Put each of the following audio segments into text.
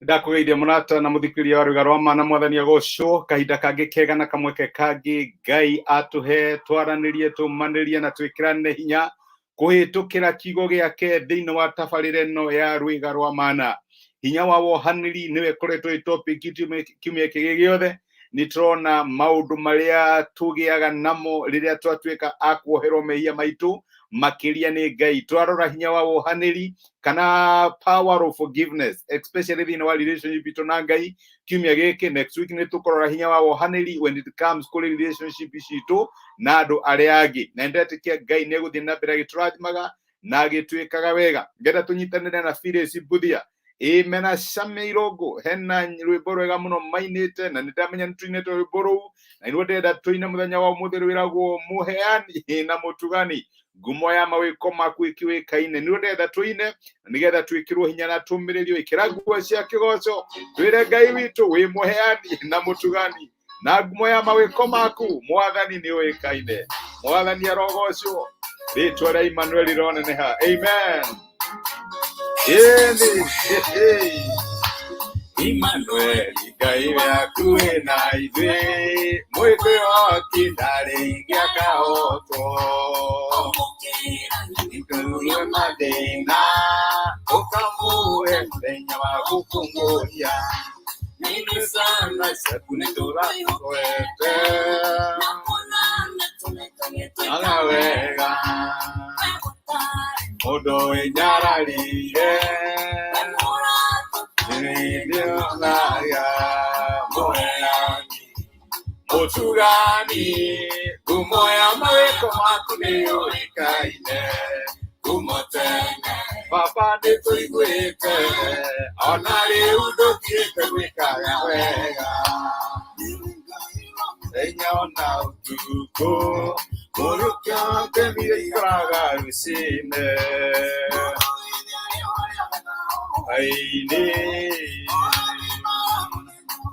ndakugeithia munata na muthikiria wa Rwigara rwa Mana mwathani agocwo kahinda kangi kega na kamweke kangi Ngai atuhe twaranirie tumanirie na twikirane hinya kuhitukira kigo giake thiini wa tabarire no ya Rwigara rwa Mana. Hinya wa wohaniri niwe koretwo topic kiumia kigi giothe. Niturona maundu maria tugiaga namo riria twatuika akuoherwo mehia maitu makiria ni Ngai. Twarora hinya wa wohaniri kana power of forgiveness, especially in our relationship to na Ngai. Kiumia giki next week ni tukorora hinya wa wohaniri when it comes to relationship citu na andu aria angi. Na ndetikia Ngai ni guthii na mbere giturathmaga na gitwikaga wega. Ngenda tunyitanire na Phyllis Buthia mena Shame Irogo hena rwimbo rwega muno mainite na nindamenya nituinete rwimbo ruu na inwendenda tuine muthenya wa umuthi rwiragwo muheani na mutugani ngumo ya mawiko maku ikiwikaine. Nindenda tuine nigetha twikirwo hinya na tumiririo ikira nguo cia kigoco twire Ngai witu wi muheani na mutugani na ngumo ya mawiko maku mwathani ni uikaine. Mwathani arogocwo ritwa ria Emmanuel rironeneha. Amen. Emmanuel Ngai waku na ithuĩ mwĩkĩo kĩndarĩ gĩa kahoto ikuwe mathĩna ũkamũhe mũthenya wa gũkũngũria nĩ sana ciaku nĩtũrakwete aga wega mũndũ wĩnyararire mutugani ngumo ya mawiko maku nĩ ũĩkaine ngumo tene baba nĩtũiguĩte ona rĩu ndũtigĩte gwĩkaga wega enya ona ũtukũ mũrũkio ndemire ikoraga rũcinĩ aini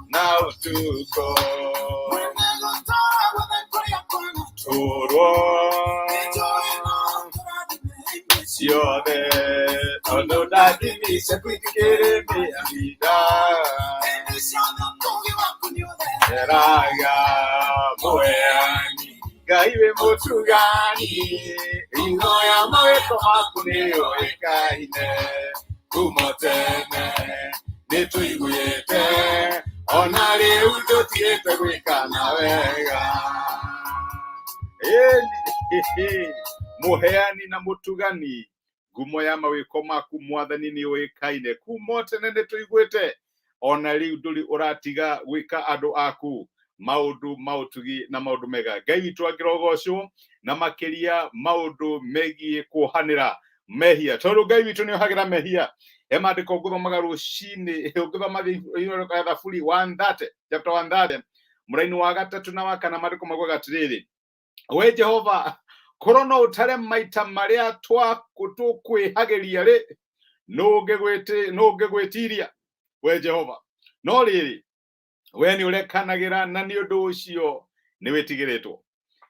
na utuko turwo siode todo dadimi sekwikire mi amida eraga moyani Ngai mutugani ino ya mawiko maku nĩ ũĩkaine ngumo tene nĩtũiguĩte ona rĩu ndũtigĩte gwĩkana wega. Muheani na mutugani ngumo ya mawiko maku mwathani nĩ ũĩkaine kuuma tene nĩtũiguĩte ona rĩu ndũrĩ ũratiga gwĩka andũ aku maundu mautugi na maundu mega. Ngai witũ angĩrogocwo na makiria maundu megie kuohanira mehia tondu Ngai witũ nĩ ohagira mehia. Mandĩko ngũthomaga rũcinĩ ũngĩthoma Thaburi 130 chapter 130 mũraini wa gatatũ na wa kana mandĩko maguaga atĩrĩrĩ we Jehova korwo no ũtare maita marĩa tũkwĩhagĩria rĩ no ũngĩgwĩtiria we Jehova no rĩrĩ we nĩ ũrekanagĩra na nĩ ũndũ ũcio nĩ wĩtigĩrĩtwo.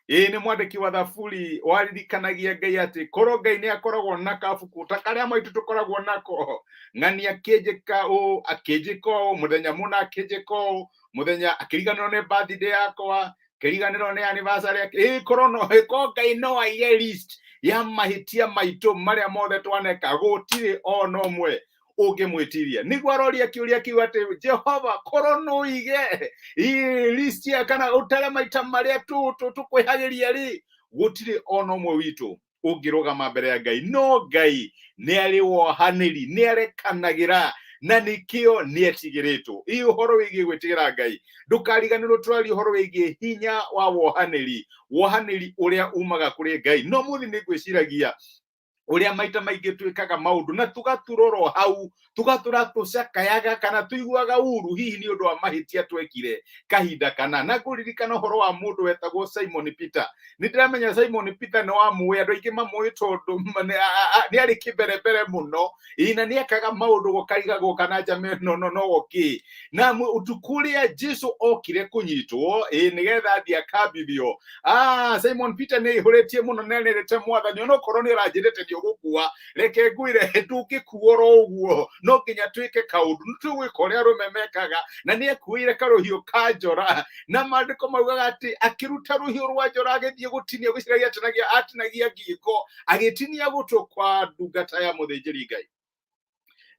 Nĩ mwandĩki wa Thaburi waririkanagia Ngai atĩ korwo Ngai nĩ akoragwo na kabuku ta karĩa maitũ tũkoragwo nako ng'ani akĩnjĩka ũũ akĩnjĩka ũũ mũthenya mũna akĩnjĩka ũũ mũthenya akĩriganĩrwo nĩ birthday yakwa akĩriganĩrwo nĩ anniversary yake korwo Ngai no aige list ya mahĩtia maitũ marĩa mothe twaneka gũtirĩ ona ũmwe ũngĩmwĩtiria. Nĩguo aroria kĩũria kĩu atĩ Jehova korwo no uige list ya kana ũtare maita marĩa tũkwĩhagĩria rĩ gũtirĩ ona ũmwe witũ ũngĩrũgama mbere ya Ngai. No Ngai nĩ arĩ wohanĩri nĩ arekanagĩra na nĩkĩo nĩ etigĩrĩtwo. Ũhoro wĩgiĩ gwĩtigĩra Ngai ndũkariganĩrwo tũraria ũhoro wĩgiĩ hinya wa wohanĩri ũrĩa umaga kũrĩ Ngai. No mũthĩ nĩ ngwĩciragia uria maita maingĩ twĩkaga maundu na tugaturorwo hau tugatura tucakayaga kana tuiguaga uru hihi ni undu wa mahitia twekire kahinda kana na kuririkana horo wa mundu wetagwo Simon Peter. Nitiramenya Simon Peter no amuwe andu aingi mamuwe tondu ni ari kiberebere muno ina ni akaga maundu gukariga gukana jame no oki na utukuria Jesu okire kunyitwo nigetha thia kambithio. Simon Peter ni ihuretie muno nerete mwathani no koroni rajirete nĩũbatiĩ gũkua reke ngwĩre ndũngĩkuo ũguo no nginya twĩke kaũndũ nĩtũgwĩka ũrĩa arũme mekaga na nĩekuire karũhiũ ka njora na maandĩko maugaga atĩ akĩruta rũhiũ rwa njora agĩthiĩ gũtinia gũciragia atinagia ngingo agĩtinia gũtũ kwa ndungata ya mũthĩnjĩri Ngai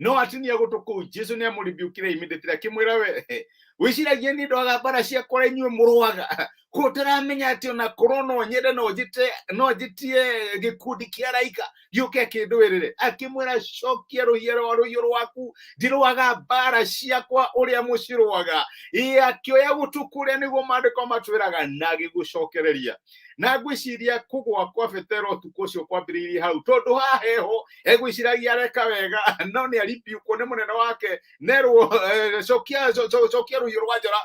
no atinia gũtũ kũu Jesu nĩamũribiũkire immediately akĩmwĩra we wĩciragia nĩ ndwaga mbara ciakwa inyuĩ mũrũaga ko taramenya atĩ ona korona nyende no njitie gĩkundi kĩa araika gĩũke kĩndũĩrĩre akĩmwĩra cokia rũhiũ rwaku ndirũaga mbara ciakwa ũrĩa mũcirũaga akĩoya gũtũ kũrĩa nĩguo maandĩko matwĩraga na agĩgũcokereria na ngwĩciria kũgwa kwa Petero ũtukũ ũcio kwambĩrĩirie hau tondũ haheho egwĩciragia areka wega no nĩ aribiũkwo nĩ mũnene wake nerwo cokia rũhiũ rwa njora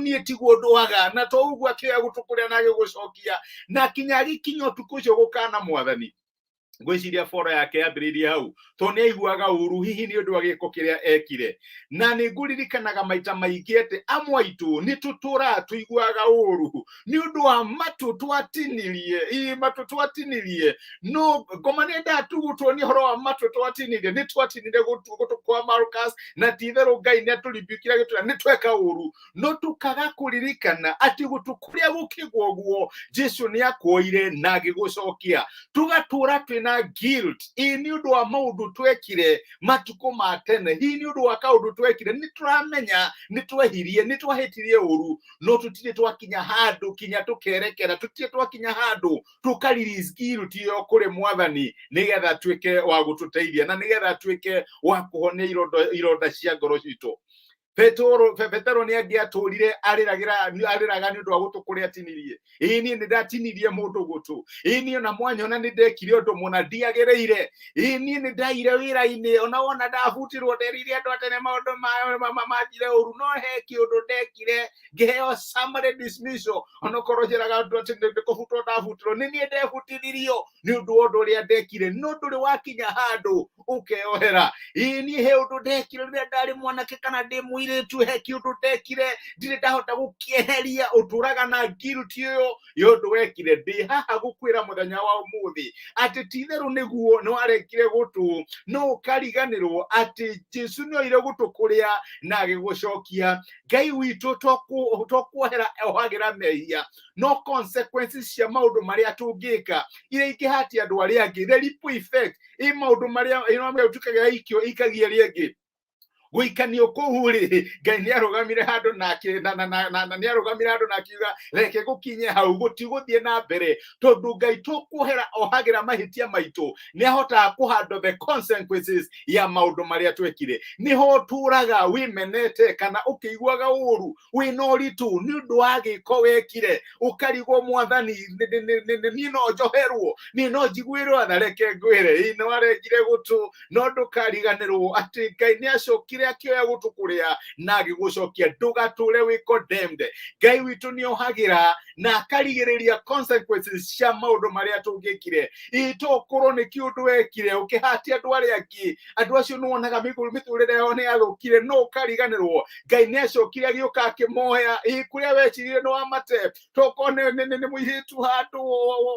niĩ tiguo ndwaga na to ũguo akĩoya gũtũ kũrĩa na agĩgũcokia na kinya agĩkinya ũtukũ ũcio gũkana Mwathani ngwĩciria fora yake yambĩrĩirie hau to nĩ aiguaga ũru hihi nĩ ũndũ wa gĩko kĩrĩa ekire na nĩ ngũririkanaga maita maingĩ atĩ amwe aitũ nĩ tũtũũraga tũiguaga ũru nĩ ũndũ wa matũ twatinirie no ngoma nĩ ndatugutwo nĩ ũhoro wa matũ twatinirie nĩ twatinire gũtũ kwa Marcus na ti-itherũ Ngai nĩ atũribiũkire agĩtwĩra nĩ tweka ũru no tũkaga kũririkana atĩ gũtũ kũrĩa gũkĩgwa ũguo Jesu nĩ akuoire na agĩgũcokia tũgatũũra twĩna guilt nĩ ũndũ wa maũndũ twekire matukũ ma tene hihi nĩ ũndũ wa kaũndũ twekire nĩ tũramenya nĩ twehirie nĩ twahĩtirie ũru no tũtirĩ twakinya handũ kinya tũkerekera tũtirĩ twakinya handũ tũka-release guilt ĩyo kũrĩ Mwathani nĩgetha tuĩke wa gũtũteithia na nĩgetha tuĩke wa kũhonia ironda cia ngoro citũ Petero nĩ angĩatũrire arĩraga nĩ ũndũ wa gũtũ kũrĩa atinirie niĩ nĩ ndatinirie mũndũ gũtũ niĩ ona mwanyona nĩ ndekire ũndũ mũna ndiagĩrĩire niĩ nĩ ndaire wĩra-inĩ ona wona ndabutirwo nderire andũ atene maũndũ manjire ũru no he kĩũndũ ndekire ngĩheo summary dismissal ona korwo njĩraga andũ atĩ nĩ kũbutwo ndabutirwo nĩ niĩ ndebutithirio nĩ ũndũ wa ũndũ ũrĩa ndekire no ndũrĩ wakinya handũ ũkeohera niĩ he ũndũ ndekire rĩrĩa ndarĩ mwanake kana ndĩ mũirĩtu he kĩũndũ ndekire ndirĩ ndahota gũkĩeheria ũtũũraga na guilt ĩyo yũndũ wekire ndĩ haha gũkwĩra mũthenya wa ũmũthĩ atĩ ti-itherũ nĩguo nĩ warekire gũtũ no ũkariganĩrwo atĩ Jesu nĩ oire gũtũ kũrĩa na agĩgũcokia Ngai witũ tũkuohera ohagĩra mehia no consequences cia maũndũ marĩa tũngĩka iria ingĩhatia andũ arĩa angĩ the ripple effect maũndũ marĩa tukaga ikio ikagia rĩngĩ gũikanio kũu rĩ Ngai nĩ arũgamire handũ na nĩ arũgamire handũ na akiuga reke gũkinye hau gũtigũthiĩ na mbere tondũ Ngai tũkuohera ohagĩra mahĩtia maitũ nĩ ahotaga kũhandle the consequences ya maũndũ marĩa twekire nĩho ũtũũraga wĩmenete kana ũkĩiguaga ũru wĩna ũritũ nĩ ũndũ wa gĩko wekire ũkarigwo Mwathani niĩ no njoherwo niĩ no njiguĩrwo tha reke ngwĩre nĩ warengire gũtũ no ndũkariganĩrwo atĩ Ngai nĩ acokire akĩoya gũtũ kũrĩa na agĩgũcokia ndũgatũũre wĩ condemned Ngai witũ nĩ ohagĩra na akarigĩrĩria consequences cia maũndũ marĩa tũngĩkire tokorwo nĩ kĩũndũ wekire ũkĩhatia andũ arĩa angĩ andũ acio nĩ wonaga mĩtũrĩre yao nĩ yathũkire no ũkariganĩrwo Ngai nĩ acokire agĩũka akĩmoya kũrĩa wecirire nĩ wamate tokorwo nĩ mũirĩtu handũ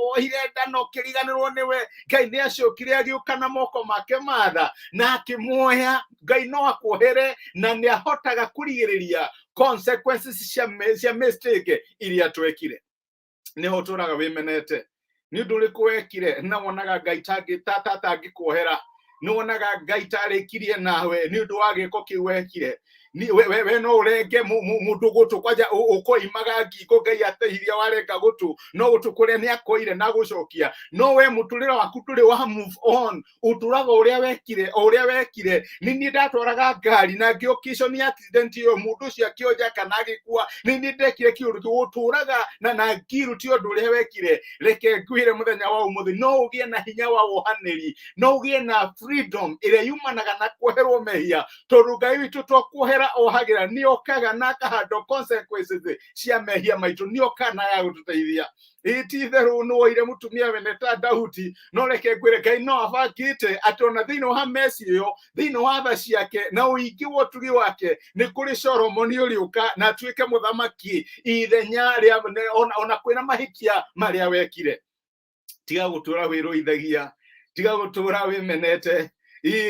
wohire ndano ũkĩriganĩrwo nĩwe Ngai nĩ acokire agĩũka na moko make matha na akĩmoya Ngai no akuohere na nĩ ahotaga kũrigĩrĩria consequences cia mistake iria twekire nĩho ũtũũraga wĩmenete nĩ ũndũ ũrĩkũ wekire na wonaga Ngai tangĩkuohera nĩ wonaga Ngai tarĩkirie nawe nĩ ũndũ wa gĩko kĩu wekire we no ũrenge mũndũ gũtũ kwanja ũkoimaga ngingo Ngai ateithia warenga gũtũ no gũtũ kũrĩa nĩ akoire na gũcokia no we mũtũrĩre waku ndũrĩ wa move on ũtũũraga ũrĩa wekire nĩ niĩ ndatwaraga ngari na ngĩũkicwo nĩ accident ĩyo mũndũ ũcio akĩonja kana agĩkua nĩ niĩ ndekire kĩũndũ kĩu ũtũũraga na guilt ũndũ ũrĩa wekire reke ngwĩre mũthenya wa ũmũthĩ no ũgĩe na hinya wa wohanĩri no ũgĩe na freedom ĩrĩa yumanaga na kuoherwo mehia tondũ Ngai witũ twakuohera ohagĩra nĩ okaga na akahandle consequences cia mehia maitũ nĩ okaga na agagũtũteithia ti-itherũ nĩ woire mũtumia wene ta Daudi no reke ngwĩre Ngai no abangĩte atĩ ona thĩinĩ wa meci ĩyo thĩinĩ wa tha ciake na ũingĩ wa ũtugi wake nĩ kũrĩ Solomoni ũrĩũka na atuĩke mũthamaki ithenya rĩa ona kwĩna mahĩtia marĩa wekire tiga gũtũũra wĩrũithagia tiga gutura wimenete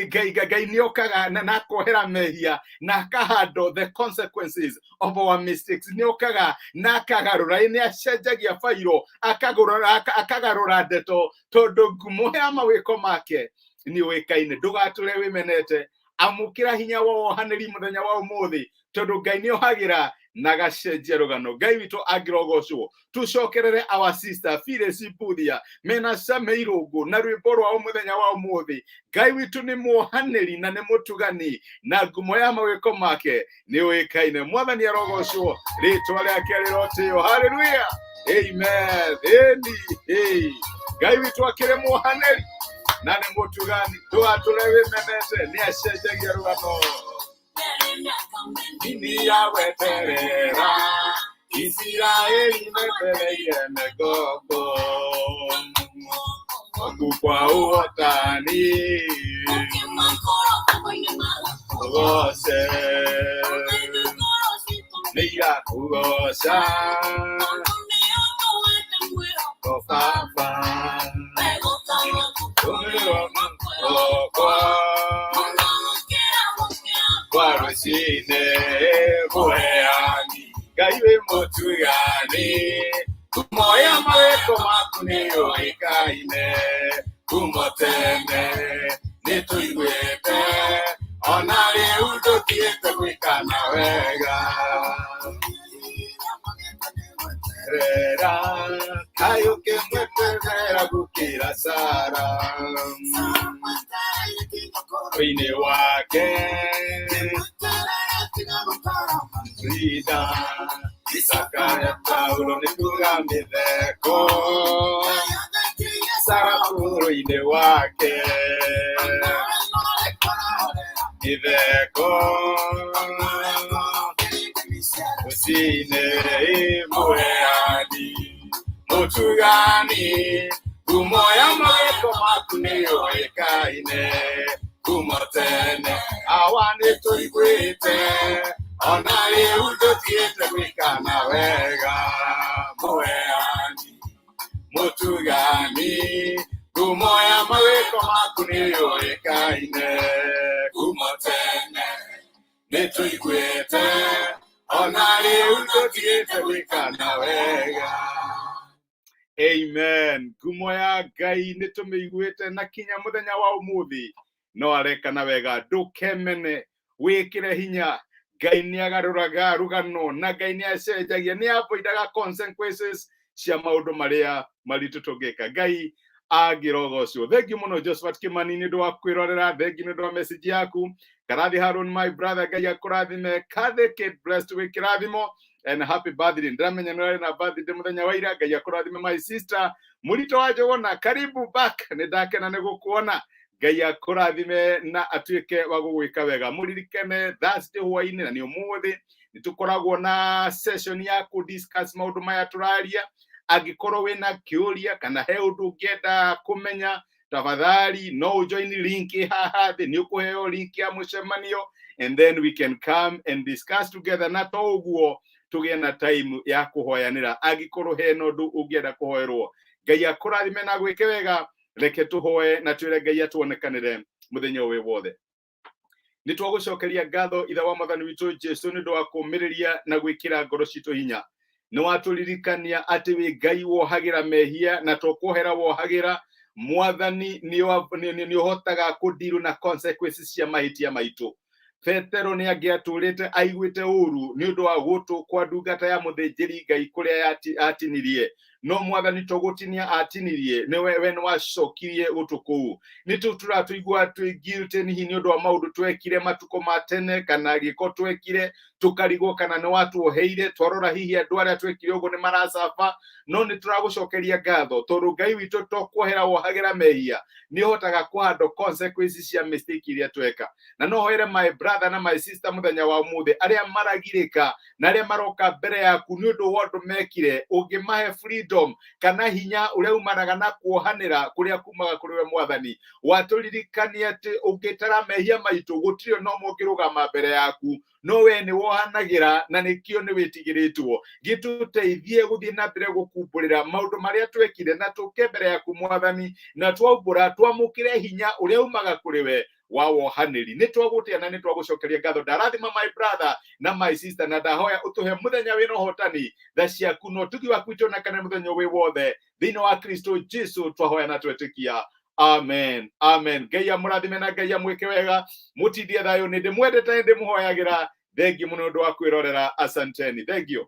Gai niokaga na nakohera mehia na kahando the consequences of our mistakes niokaga nakagarura ini acenjagia fairo akagarura ndeto tondu ngumo ya mawiko make ni wikaine ndugature wimenete amukira hinya wohaniri muthenya wa umuthi tondu Ngai niohagira na gacenjia rugano. Ngai witu agirogocwo tucokerere our sister Phyllis Mbuthia mena Sameirungu na rwimbo rwa muthenya wa umuthi. Ngai witu ni muhaniri na ni mutugani na ngumo ya mawiko make ni wikaine. Mwathani arogocwo ritwa riake rirotio. Hallelujah, amen. Ngai witu akire muhaniri na ni mutugani tuature wimenete ni acenjagia rugano. India weterera Israeli meteleye megogo okukwa uotani Ogose Niga kugosa Kofafa Warosine Boeani Gaiwe Motugani Kumoya Maweko Makune Yoikaine Kumotene Nituigwete Onare Udo Kiete Wikana Wega Rera Kayoke Mwetera Bukira Sara Wine wake Frida Isaka Paulo Nikuga Mitheko Sarapuro ine wake Mitheko Usine Muheani Mutugani Umoya Maweko Makune Yoikaine Kumotene Awane Tuigwete Onari Udo Tiete Wikana Wega Muheani Mutugani Umoya Maweko Makune Yoikaine Kumotene Netuigwete Onari Udo Tiete Wikana Wega. Amen. Ngumo ya Ngai nitumeiguite na kinya muthenya wa umuthi no arekana wega ndukemene wikire hinya. Ngai niagaruraga rugano na Ngai niacenjagia niavoidaga consequences cia maundu maria maritu tungika. Ngai agirogocwo. Thank you muno Josephat Kimani ni ndu wa kwirorera. Thank you ni ndu wa message yaku. Karathi Harun my brother, Ngai akurathime. Kathe Kate blessed with kirathimo and happy birthday. Ndramenya nore na birthday muthenya wa ira. Ngai akurathime my sister Murito wa Jogona, karibu back. Nindakena ni gukuona. Ngai akurathime na atuike wa gugwika wega. Muririkane Thursday hwaini na ni umuthi nitukoragwo na session ya ku discuss maundu maya turaria. Agikorwo wina kiuria kana he undu ungienda kumenya, tafadhali no join link haha the ni ukuheo link ya mucemanio and then we can come and discuss together. Na to uguo tugie na time ya kuhoyanira agikorwo he no ndu ungienda kuhoerwo. Ngai akurathime na gwike wega. Reke tuhoe na twire Ngai atuonekanire muthenya uyu wothe. Nitwagucokeria ngatho itha wa Mwathani witu Jesu ni ndu wa kumiriria na gwikira ngoro citu hinya. Ni waturirikania ati wi Ngai wohagira mehia na tukuhera wohagira. Mwathani ni uhotaga kudiru na consequences cia mahitia maitu. Petero ni angiaturite aiguite uru ni undu wa gutu kwa ndungata ya muthinjiri Ngai kuria atinirie. No Mwathani tugutinia atinirie ni we ni wacokirie gutuku. Ni turatuigua twi guilty ni undu wa maundu twekire matuko matene kana giko twekire tukarigwo kana ni watu oheire twarora hihi andu aria twekire ugo ni maracafa. No ni turagucokeria ngatho tondu Ngai witu tokuohera wohagira mehia ni hotaga kuhando consequences cia mistake iria tweka. Na no hoere my brother na my sister muthenya wa umuthi aria maragirika na aria maroka mbere yaku ni undu wa undu mekire ungimahe freedom wisdom kana hinya uria umanaga na kuohanira kuria kumaga kuri we Mwathani. Waturirikania ati ungitara mehia maitu gutiri no mungirugama mbere yaku, no we ni wohanagira na nikio ni witigiritwo. Gituteithie guthie na mbere gukumburira maundu maria twekire na tuke mbere yaku Mwathani, na twaumbura twamukire hinya uria umaga kuri we wa wohaniri. Ni twagutia na ni twagucokeria ngatho. Ndarathima my brother na my sister, na ndahoya utuhe muthenya wina hotani tha ciaku no tugi waku itonekane muthenya wi wothe thiini wa Kristo Jesu twahoya na twetikia. Amen, amen. Ngai amurathime na Ngai amwike wega, mutithie thayo. Ni ndimwendete, ndimuhoyagira. Thengiũ mũno nĩ ũndũ wa kwĩrorera. Asanteni. Thengiũ.